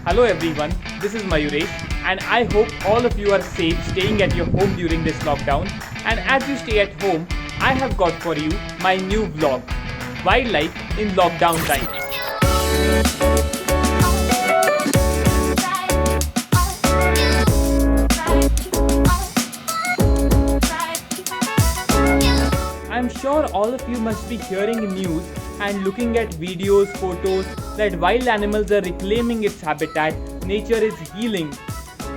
Hello everyone, this is Mayuresh and I hope all of you are safe staying at your home during this lockdown. And as you stay at home, I have got for you my new vlog, Wildlife in Lockdown Times. I'm sure all of you must be hearing news and looking at videos, photos that wild animals are reclaiming its habitat, nature is healing.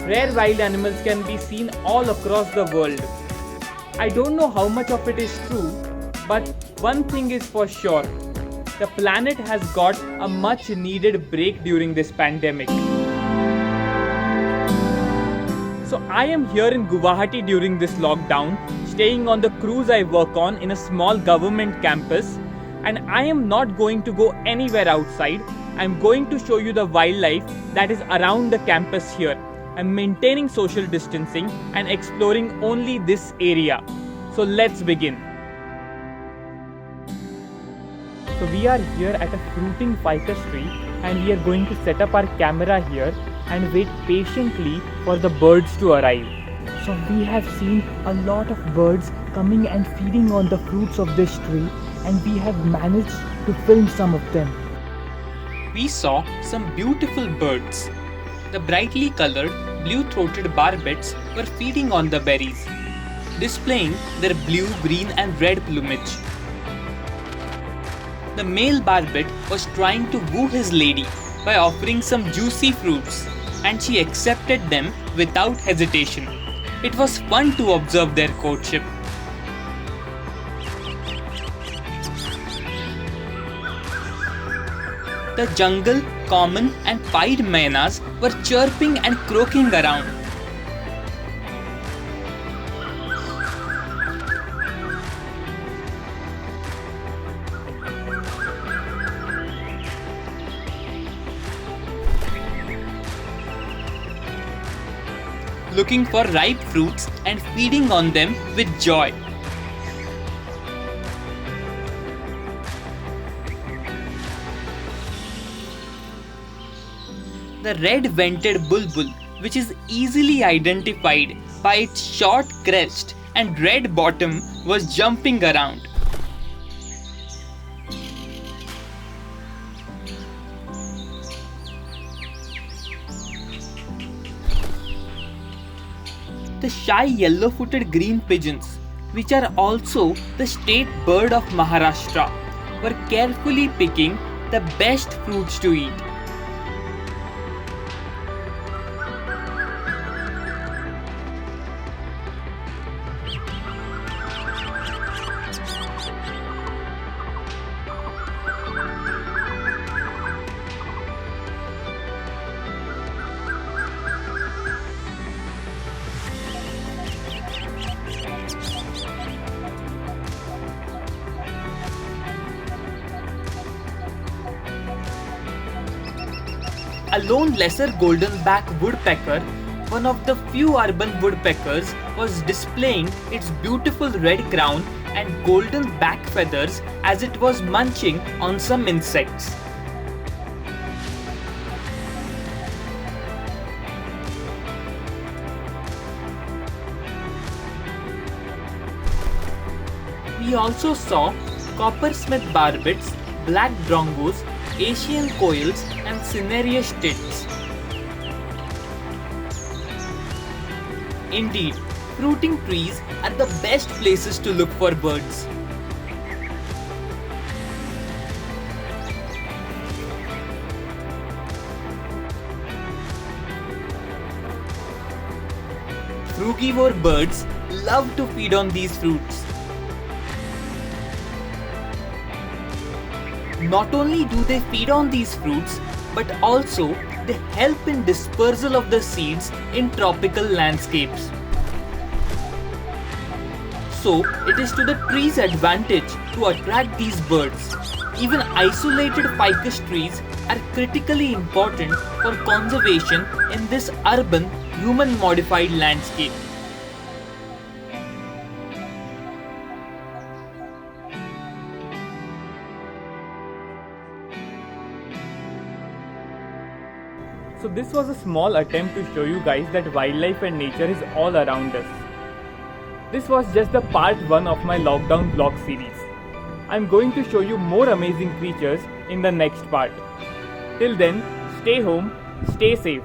Rare wild animals can be seen all across the world. I don't know how much of it is true, but one thing is for sure. The planet has got a much needed break during this pandemic. So I am here in Guwahati during this lockdown, staying on the cruise I work on in a small government campus, and I am not going to go anywhere outside. I'm going to show you the wildlife that is around the campus here. I'm maintaining social distancing and exploring only this area. So let's begin. So we are here at a fruiting ficus tree and we are going to set up our camera here and wait patiently for the birds to arrive. So we have seen a lot of birds coming and feeding on the fruits of this tree, and we have managed to film some of them. We saw some beautiful birds. The brightly colored blue-throated barbets were feeding on the berries, displaying their blue, green and red plumage. The male barbet was trying to woo his lady by offering some juicy fruits, and she accepted them without hesitation. It was fun to observe their courtship. The jungle, common and pied mynas were chirping and croaking around. Looking for ripe fruits and feeding on them with joy. The red-vented bulbul, which is easily identified by its short crest and red bottom, was jumping around. The shy yellow-footed green pigeons, which are also the state bird of Maharashtra, were carefully picking the best fruits to eat. A lone lesser golden-back woodpecker, one of the few urban woodpeckers, was displaying its beautiful red crown and golden back feathers as it was munching on some insects. We also saw coppersmith barbets, black drongos, Asian coils and cinereous tits. Indeed, fruiting trees are the best places to look for birds. Frugivore birds love to feed on these fruits. Not only do they feed on these fruits, but also they help in dispersal of the seeds in tropical landscapes. So, it is to the tree's advantage to attract these birds. Even isolated ficus trees are critically important for conservation in this urban, human-modified landscape. So this was a small attempt to show you guys that wildlife and nature is all around us. This was just the part 1 of my lockdown vlog series. I'm going to show you more amazing creatures in the next part. Till then, stay home, stay safe,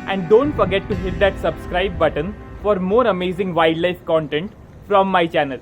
and don't forget to hit that subscribe button for more amazing wildlife content from my channel.